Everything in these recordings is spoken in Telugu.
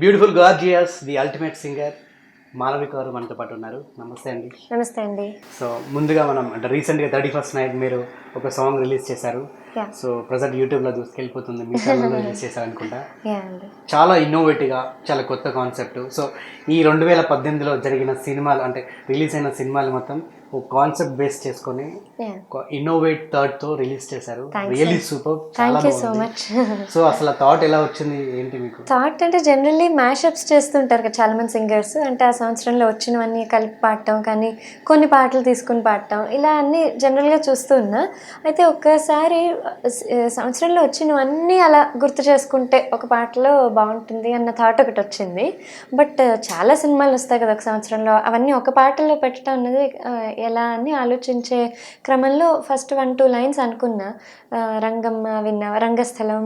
Beautiful gorgeous the ultimate singer Malavika గారు మనతో పాటు ఉన్నారు. నమస్తే అండి. నమస్తే అండి. సో ముందుగా మనం అంటే రీసెంట్గా 31st నైట్ మీరు ఒక సాంగ్ రిలీజ్ చేశారు. సో ప్రజెంట్ యూట్యూబ్లో దూసుకెళ్ళిపోతుంది, మీ ఛానల్లో రిలీజ్ చేశారు అనుకుంటా. చాలా ఇన్నోవేటివ్గా, చాలా కొత్త కాన్సెప్ట్. సో ఈ 2018లో జరిగిన సినిమాలు అంటే రిలీజ్ అయిన సినిమాలు మొత్తం ఒక కాన్సెప్ట్ బేస్ చేసుకొని ఇన్నోవేట్ థాట్ తో రిలీజ్ చేశారు. Really super. Thank you so much. So అసలు థాట్ ఎలా వచ్చింది ఏంటి మీకు? థాట్ అంటే జనరల్లీ మ్యాషప్స్ చేస్తుంటారు కదా చాలా మంది సింగర్స్. అంటే ఆ సంవత్సరంలో వచ్చినవన్నీ కలిపి పాడటం, కానీ కొన్ని పాటలు తీసుకుని పాడటం, ఇలా అన్నీ జనరల్గా చూస్తూ ఉన్నా. అయితే ఒక్కసారి సంవత్సరంలో వచ్చినవన్నీ అలా గుర్తు చేసుకుంటే ఒక పాటలో బాగుంటుంది అన్న థాట్ ఒకటి వచ్చింది. బట్ చాలా సినిమాలు వస్తాయి కదా ఒక సంవత్సరంలో, అవన్నీ ఒక పాటలో పెట్టడం అన్నది ఎలా అని ఆలోచించే క్రమంలో ఫస్ట్ 1-2 లైన్స్ అనుకున్నా. రంగమ్మ విన్నావా, రంగస్థలం,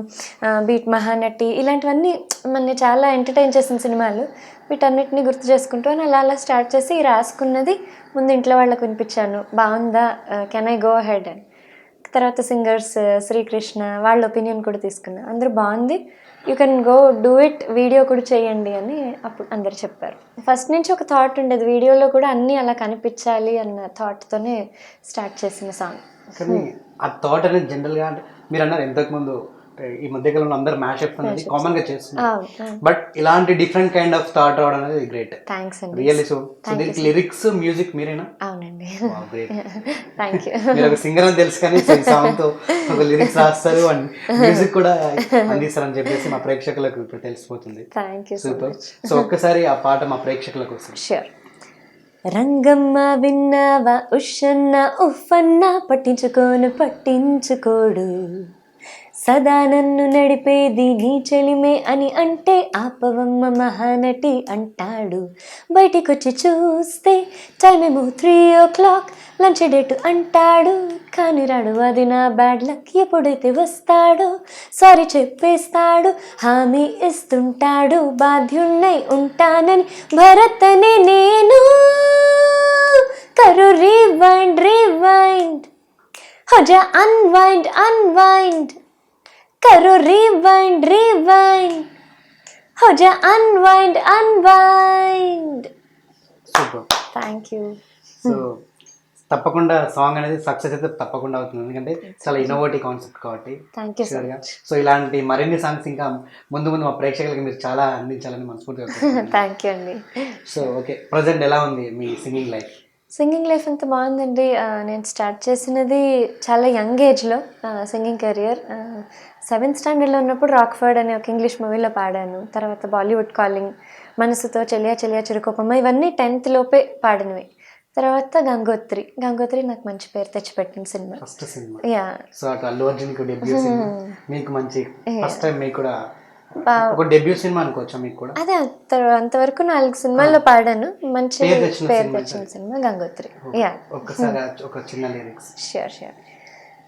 బీట్ మహానటి, ఇలాంటివన్నీ మన చాలా ఎంటర్టైన్ చేసిన సినిమాలు. వీటన్నిటిని గుర్తు చేసుకుంటూ అలా అలా స్టార్ట్ చేసి రాసుకున్నది ముందు ఇంట్లో వాళ్ళకు వినిపించాను. బాగుందా, కెన్ ఐ గో హెడ్ అని. తర్వాత సింగర్స్ శ్రీకృష్ణ వాళ్ళ ఒపీనియన్ కూడా తీసుకున్నా. అందరూ బాగుంది, you can go do it, video కూడా చేయండి అని అప్పుడు అందరు చెప్పారు. ఫస్ట్ నుంచి ఒక థాట్ ఉండేది, వీడియోలో కూడా అన్నీ అలా కనిపించాలి అన్న థాట్తోనే స్టార్ట్ చేసిన సాంగ్. కానీ ఆ థాట్ అనేది జనరల్గా అంటే మీరు అన్నారు ఇంతకుముందు ఈ మధ్యకాలంలో అందరు మ్యాషప్ అనేది కామన్ గా చేస్తున్నారు, బట్ ఇలాంటి డిఫరెంట్ కైండ్ ఆఫ్ థాట్ రావడం అనేది గ్రేట్. థ్యాంక్స్ అండి. రియల్లీ సో దీనికి లిరిక్స్ మ్యూజిక్ మీరేనా? అవునండి. గ్రేట్. Thank you. మీరు ఒక సింగర్ అని తెలుసు కానీ సాంగ్ తో ఒక లిరిక్స్ రాస్తారు అండ్ మ్యూజిక్ కూడా అందిస్తారని చెప్పేసి మా ప్రేక్షకులకు ఇప్పుడు తెలిసిపోతుంది. Thank you. సూపర్. సో ఒక్కసారి ఆ పాట మా ప్రేక్షకులకు వస్తుంది. షూర్. రంగమ్మ విన్నావా, ఉషన్న ఉఫన్న, పట్టించుకోడు, సదా నన్ను నడిపేది నీ చెలిమే అని అంటే ఆపవమ్మ మహానటి అంటాడు. బయటికొచ్చి చూస్తే టైం ఏమో 3 o'clock, లంచ్ డేట్ అంటాడు. కానీ రాడు, అది నా బ్యాడ్ లక్. ఎప్పుడైతే వస్తాడో సారీ చెప్పేస్తాడు, హామీ ఇస్తుంటాడు, బాధ్యున్నై ఉంటానని భరత్ అనే నేను. కరు రివైండ్ హోజా అన్వైండ్ करो रिवाइंड हो जा unwind. Super. Thank you. So తప్పకుండా సాంగ్ అనేది సక్సెస్ అయితే తప్పకుండా అవుతుంది, ఎందుకంటే చాలా ఇన్నోవేటివ్ కాన్సెప్ట్ కాబట్టి. Thank you. సో ఇలాంటి మరిన్ని సాంగ్స్ ఇంకా ముందు మా ప్రేక్షకులకి మీరు చాలా అందించాలని మనస్ఫూర్తిగా. థ్యాంక్ యూ అండి. సో ఓకే, ప్రజెంట్ ఎలా ఉంది మీ సింగింగ్ లైఫ్? సింగింగ్ లైఫ్ అంతా బాగుందండి. నేను స్టార్ట్ చేసినది చాలా యంగ్ ఏజ్లో సింగింగ్ కెరియర్. 7th స్టాండర్డ్లో ఉన్నప్పుడు రాక్ఫర్డ్ అనే ఒక ఇంగ్లీష్ మూవీలో పాడాను. తర్వాత బాలీవుడ్ కాలింగ్, మనసుతో, చెలియా చిరుకోపమ్మ, ఇవన్నీ 10th లోపే పాడినవి. తర్వాత గంగోత్రి నాకు మంచి పేరు తెచ్చిపెట్టిన cinema. First cinema. Yeah. So అట్లా అల్లు అర్జున్ కు డెబ్యూ సినిమా మీకు మంచి ఫస్ట్ టైం, మీకు కూడా ఒక డెబ్యూ సినిమా అనుకోవచ్చా మీకు కూడా? అదే అంతవరకు 4 సినిమాల్లో పాడాను. మంచి పేరు తెచ్చిన సినిమా గంగోత్రి. యా. ఒక్కసారి ఒక చిన్న లిరిక్స్. షూర్.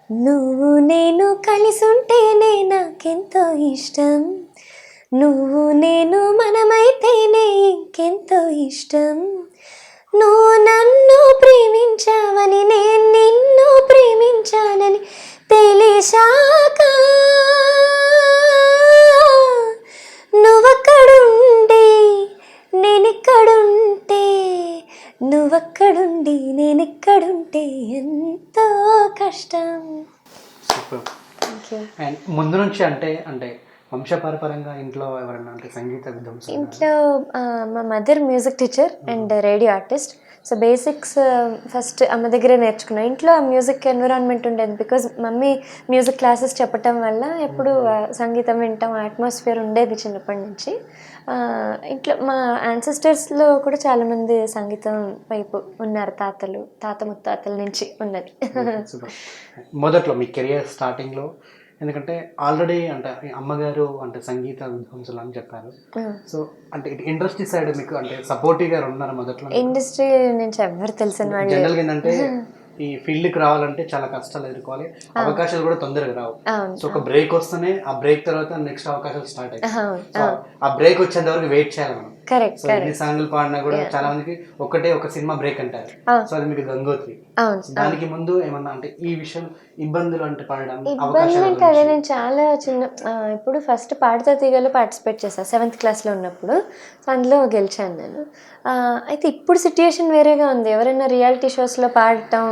నువ్వు నేను కలిసి ఉంటేనే నాకెంతో ఇష్టం, నువ్వు నేను మనమైతేనే ఇంకెంతో ఇష్టం, నువ్వు నన్ను ప్రేమించావని నేను నిన్ను ప్రేమించానని తెలిసాక, నువ్వక్కడుండి నేనిక్కడుంటే ఎంతో కష్టం. సూపర్. అండ్ ముందు నుంచి అంటే వంశపారపరంగా ఇంట్లో ఎవరైనా అంటే సంగీత విద్వాంసులు? ఇంట్లో మా mother music teacher and radio artist. So basics first అమ్మ దగ్గరే నేర్చుకున్నాను. ఇంట్లో మ్యూజిక్ ఎన్విరాన్మెంట్ ఉండేది, బికాజ్ మమ్మీ మ్యూజిక్ క్లాసెస్ చెప్పటం వల్ల ఎప్పుడు సంగీతం వింటాం, అట్మాస్ఫియర్ ఉండేది చిన్నప్పటి నుంచి. ఇంట్లో మా యాన్సెస్టర్స్లో కూడా చాలామంది సంగీతం వైపు ఉన్నారు, తాత ముత్తాతల నుంచి ఉన్నది. మొదట్లో మీ కెరియర్ స్టార్టింగ్లో, ఎందుకంటే ఆల్రెడీ అంటే అమ్మగారు అంటే సంగీత విద్వాంసులు అని చెప్పారు. సో అంటే ఇండస్ట్రీ సైడ్ మీకు అంటే సపోర్టివ్ గా ఉన్నారు మొదట్లో? ఇండస్ట్రీ నుంచి ఎవరు తెలిసిన వాళ్ళు జనరల్గా ఏంటంటే ఈ ఫీల్డ్కి రావాలంటే చాలా కష్టాలు ఎదుర్కోవాలి, అవకాశాలు కూడా తొందరగా రావు. సో ఒక బ్రేక్ వస్తేనే ఆ బ్రేక్ తర్వాత నెక్స్ట్ అవకాశాలు స్టార్ట్ అవుతాయి. ఆ బ్రేక్ వచ్చేంత వరకు వెయిట్ చేయాలి మనం. కరెక్ట్ సో ఎన్ని సాంగ్లు పాడినా కూడా చాలా మందికి ఒక సినిమా బ్రేక్ అంటారు. సో అది మీకు గంగోత్రి. అవును. దానికి ముందు ఏమన్నా అంటే ఈ విషయం ఇబ్బందులు అంటే పాడడం ఇబ్బంది అంటే అదే, నేను చాలా చిన్న ఇప్పుడు ఫస్ట్ పాడతా తీగలో పార్టిసిపేట్ చేశాను 7th క్లాస్లో ఉన్నప్పుడు. సో అందులో గెలిచాను నేను. అయితే ఇప్పుడు సిట్యుయేషన్ వేరేగా ఉంది. ఎవరైనా రియాలిటీ షోస్లో పాడటం,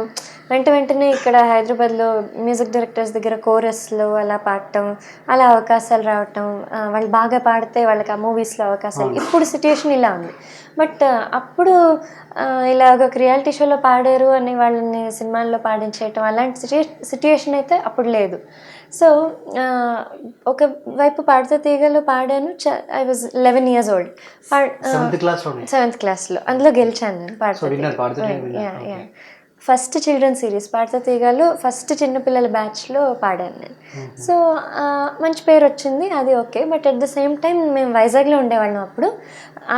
వెంటనే ఇక్కడ హైదరాబాద్లో మ్యూజిక్ డైరెక్టర్స్ దగ్గర కోరస్లో అలా పాడటం, అలా అవకాశాలు రావటం, వాళ్ళు బాగా పాడితే వాళ్ళకి ఆ మూవీస్లో అవకాశాలు. ఇప్పుడు సిట్యుయేషన్ ఇలా ఉంది. బట్ అప్పుడు ఇలాగ ఒక రియాలిటీ షోలో పాడారు అని వాళ్ళని సినిమాల్లో పాడించేయటం అలాంటి సిట్యుయేషన్ అయితే అప్పుడు లేదు. సో ఒకవైపు పాడుతా తీగలో పాడాను. I was 11 years old. 7th క్లాస్లో అందులో గెలిచాను నేను పాడుతా. ఫస్ట్ చిల్డ్రన్ సిరీస్ పాడుతా తీగలో ఫస్ట్ చిన్నపిల్లల బ్యాచ్లో పాడాను నేను. సో మంచి పేరు వచ్చింది, అది okay. But at the same time మేము వైజాగ్లో ఉండేవాళ్ళం అప్పుడు.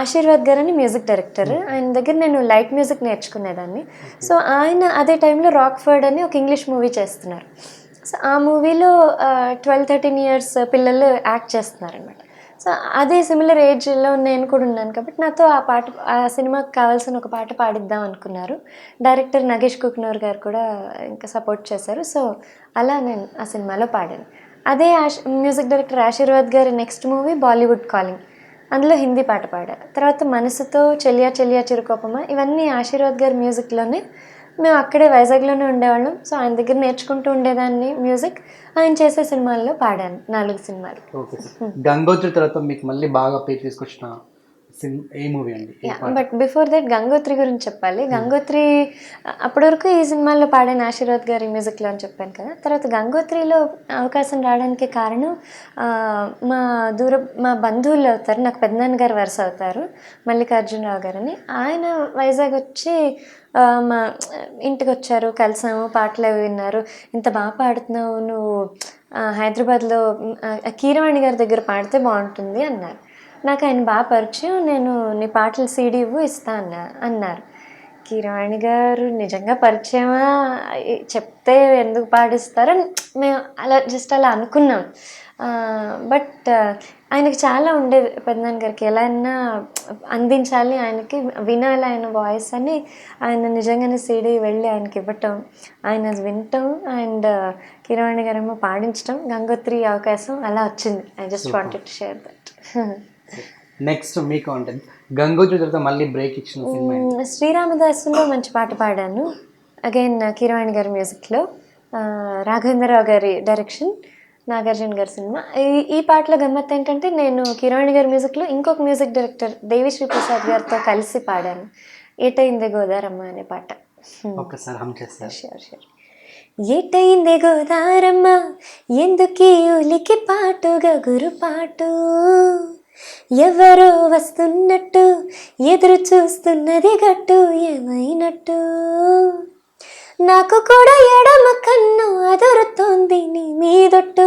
ఆశీర్వాద్ గారు అని మ్యూజిక్ డైరెక్టర్, ఆయన దగ్గర నేను లైట్ మ్యూజిక్ నేర్చుకునేదాన్ని. సో ఆయన అదే టైంలో రాక్ఫర్డ్ అని ఒక ఇంగ్లీష్ మూవీ చేస్తున్నారు. సో ఆ మూవీలో 12-13 years పిల్లలు యాక్ట్ చేస్తున్నారనమాట. సో అదే సిమిలర్ ఏజ్లో నేను కూడా ఉన్నాను కాబట్టి నాతో ఆ సినిమాకి కావాల్సిన ఒక పాట పాడిద్దాం అనుకున్నారు. డైరెక్టర్ నగేష్ కుక్నూర్ గారు కూడా ఇంకా సపోర్ట్ చేశారు. సో అలా నేను ఆ సినిమాలో పాడాను. అదే మ్యూజిక్ డైరెక్టర్ ఆశీర్వాద్ గారి నెక్స్ట్ మూవీ బాలీవుడ్ కాలింగ్, అందులో హిందీ పాట పాడారు. తర్వాత మనసుతో, చెలియా చెలియా చిరుకోపమా, ఇవన్నీ ఆశీర్వాద్ గారి మ్యూజిక్లోనే. మేము అక్కడే వైజాగ్లోనే ఉండేవాళ్ళం. సో ఆయన దగ్గర నేర్చుకుంటూ ఉండేదాన్ని మ్యూజిక్. ఆయన చేసే సినిమాల్లో పాడాను 4 సినిమాలు. గంగోత్రి తర్వాత మీకు మళ్ళీ బాగా పేరు తీసుకొచ్చిన ఏ మూవీ అండి? బట్ బిఫోర్ దట్ గంగోత్రి గురించి చెప్పాలి. గంగోత్రి అప్పటి వరకు ఈ సినిమాల్లో పాడాను ఆశీర్వాద్ గారి మ్యూజిక్లో అని చెప్పాను కదా. తర్వాత గంగోత్రిలో అవకాశం రావడానికి కారణం మా బంధువులు అవుతారు, నాకు పెద్దనాన్న గారు వరుస అవుతారు, మల్లికార్జునరావు గారని. ఆయన వైజాగ్ వచ్చి మా ఇంటికి వచ్చారు, కలిసాము, పాటలు అవి విన్నారు. ఇంత బాగా పాడుతున్నావు నువ్వు, హైదరాబాద్లో కీరవాణి గారి దగ్గర పాడితే బాగుంటుంది అన్నారు. నాకు ఆయన బాగా పరిచయం, నేను నీ పాటలు CD ఇస్తా అన్నారు. కీరవాణి గారు నిజంగా పరిచయమా, చెప్తే ఎందుకు పాడిస్తారని మేము అలా అనుకున్నాం. బట్ ఆయనకి చాలా ఉండేది, పెద్దనాన్న గారికి ఎలా అయినా అందించాలి, ఆయనకి వినాలి ఆయన వాయిస్ అని. ఆయన నిజంగానే CD వెళ్ళి ఆయనకి ఇవ్వటం, ఆయన వినటం, అండ్ కీరవాణి గారేమో పాడించడం, గంగోత్రి అవకాశం అలా వచ్చింది. I just wanted to share that. Next మీకు అంటే గంగోత్రి తర్వాత మళ్ళీ బ్రేక్ ఇచ్చిన సినిమా శ్రీరామదాసులో మంచి పాట పాడాను, అగైన్ కీరవాణి గారి మ్యూజిక్లో, రాఘవేంద్రరావు గారి డైరెక్షన్, నాగార్జున గారి సినిమా. ఈ పాటలో గమ్మత్ ఏంటంటే నేను కీరవాణి గారి మ్యూజిక్లో ఇంకొక మ్యూజిక్ డైరెక్టర్ దేవిశ్రీ ప్రసాద్ గారితో కలిసి పాడాను, ఏటైందే గోదారమ్మ అనే పాట. ఒక్కసారి హమ్ చేస్తారు. షూర్. ఏటైందే గోదారమ్మ ఎందుకీ ఉలికి పాటుగా గురుపాటు, ఎవరో వస్తున్నట్టు ఎదురు చూస్తున్నది గట్టు, ఏమైనట్టు నాకు కూడా ఎడమ కన్ను అదురుతోంది నీ మీదొట్టు,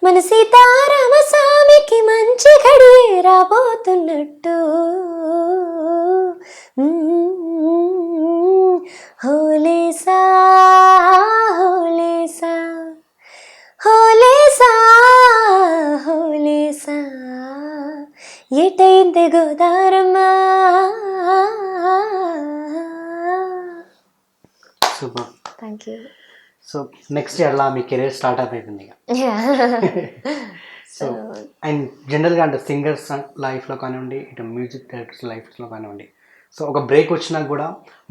మన సీతారామ స్వామికి మంచి గడియే రాబోతున్నట్టు, హోలేసా హోలేసా హోలేసా హోలేసా ఏటైందే Godaramma. Super, thank you. So next అలా మీ కెరీర్ స్టార్ట్ అయిపోయింది. సో అండ్ జనరల్గా అంటే సింగర్స్ లైఫ్లో కానివ్వండి, ఇటు మ్యూజిక్ డైరెక్టర్స్ లైఫ్లో కానివ్వండి, సో ఒక బ్రేక్ వచ్చినా కూడా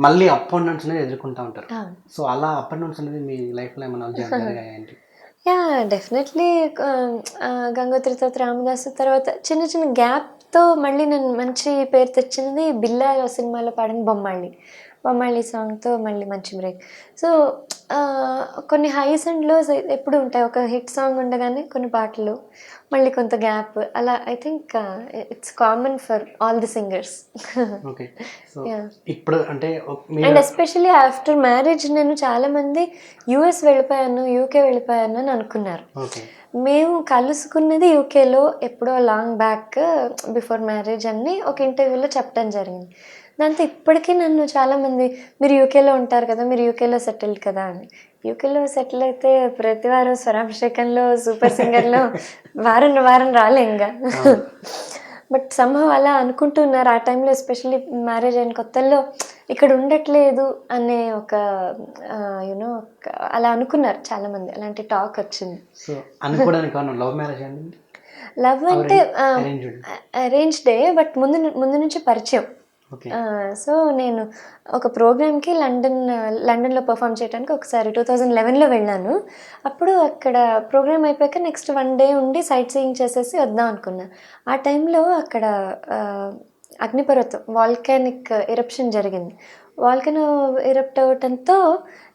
మళ్ళీ అప్ అండ్ డౌన్స్ అనేది ఎదుర్కొంటూ ఉంటారు. సో అలా అప్ అండ్ డౌన్స్ అనేది మీ లైఫ్లో ఏమైనా జరిగాయండి? డెఫినెట్లీ. గంగోత్రితో రామదాసు తర్వాత చిన్న గ్యాప్తో మళ్ళీ నేను మంచి పేరు తెచ్చినది బిల్లా సినిమాలో పాడిన బొమ్మాళి సాంగ్తో మళ్ళీ మంచి బ్రేక్. సో కొన్ని హైస్ అండ్ లోస్ ఎప్పుడు ఉంటాయి. ఒక హిట్ సాంగ్ ఉండగానే కొన్ని పాటలు, మళ్ళీ కొంత గ్యాప్, అలా I think it's common for all the singers. Okay. So ఇప్పుడు అంటే అండ్ ఎస్పెషల్లీ ఆఫ్టర్ మ్యారేజ్ నేను చాలామంది US వెళ్ళిపోయాను, UK వెళ్ళిపోయాను అని అనుకున్నారు. మేము కలుసుకున్నది యూకేలో ఎప్పుడో లాంగ్ బ్యాక్, బిఫోర్ మ్యారేజ్ అని ఒక ఇంటర్వ్యూలో చెప్పడం జరిగింది. దాంతో ఇప్పటికీ నన్ను చాలామంది, మీరు యూకేలో ఉంటారు కదా, మీరు యూకేలో సెటిల్డ్ కదా అని. యూకేలో సెటిల్ అయితే ప్రతి వారం స్వరాభిషేకంలో, సూపర్ సింగర్లో వారం రాలేంగా. బట్ సంభవ్ అలా అనుకుంటున్నారు ఆ టైంలో, ఎస్పెషల్లీ మ్యారేజ్ అయిన కొత్తల్లో ఇక్కడ ఉండట్లేదు అనే ఒక యూనో అలా అనుకున్నారు చాలామంది, అలాంటి టాక్ వచ్చింది. సో అనుకోవడానికి కారణం లవ్ మ్యారేజ్ అండి? లవ్ అంటే అరేంజ్డ్? అరేంజ్డే, బట్ ముందు ముందు నుంచి పరిచయం. ఓకే. సో నేను ఒక ప్రోగ్రామ్కి లండన్లో పర్ఫామ్ చేయడానికి ఒకసారి 2011లో వెళ్ళాను. అప్పుడు అక్కడ ప్రోగ్రామ్ అయిపోయాక నెక్స్ట్ 1 డే ఉండి సైట్ సీయింగ్ చేసేసి వద్దాం అనుకున్నా. ఆ టైంలో అక్కడ అగ్నిపర్వతం వాల్కానిక్ ఎరప్షన్ జరిగింది. వాల్కనో ఎరప్ట్ అవ్వటంతో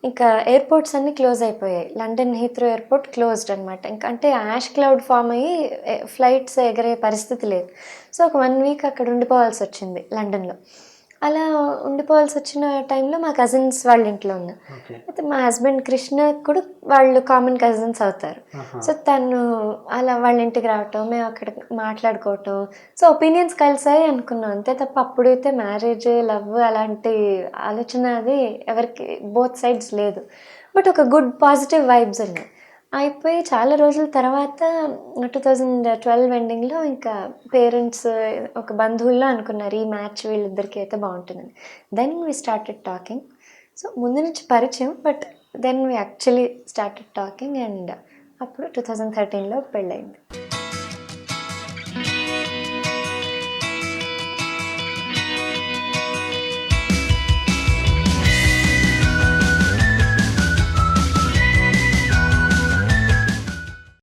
ఇంకా ఎయిర్పోర్ట్స్ అన్నీ క్లోజ్ అయిపోయాయి. లండన్ హీత్రో ఎయిర్పోర్ట్ క్లోజ్డ్ అనమాట. ఇంకా అంటే యాష్ క్లౌడ్ ఫామ్ అయ్యి ఫ్లైట్స్ ఎగరే పరిస్థితి లేదు. సో ఒక 1 వీక్ అక్కడ ఉండిపోవాల్సి వచ్చింది లండన్లో. అలా ఉండిపోవాల్సి వచ్చిన టైంలో మా కజిన్స్ వాళ్ళ ఇంట్లో ఉన్నా. ఓకే. అయితే మా హస్బెండ్ కృష్ణ కూడా వాళ్ళు కామన్ కజిన్స్ అవుతారు. సో తను అలా వాళ్ళ ఇంటికి రావటం, మేము అక్కడ మాట్లాడుకోవటం, సో ఒపీనియన్స్ కలిసాయి అనుకున్నాం అంతే తప్ప అప్పుడైతే మ్యారేజ్ లవ్ అలాంటి ఆలోచన అది ఎవరికి బోత్ సైడ్స్ లేదు. బట్ ఒక గుడ్ పాజిటివ్ వైబ్స్ ఉన్నాయి. అయిపోయి చాలా రోజుల తర్వాత 2012 ఎండింగ్లో ఇంకా పేరెంట్స్ ఒక బంధువుల్లో అనుకున్నారు ఈ మ్యాచ్ వీళ్ళిద్దరికి అయితే బాగుంటుందని. Then we started talking. So ముందు నుంచి పరిచయం, but then we actually started talking and అప్పుడు 2013లో పెళ్ళయింది.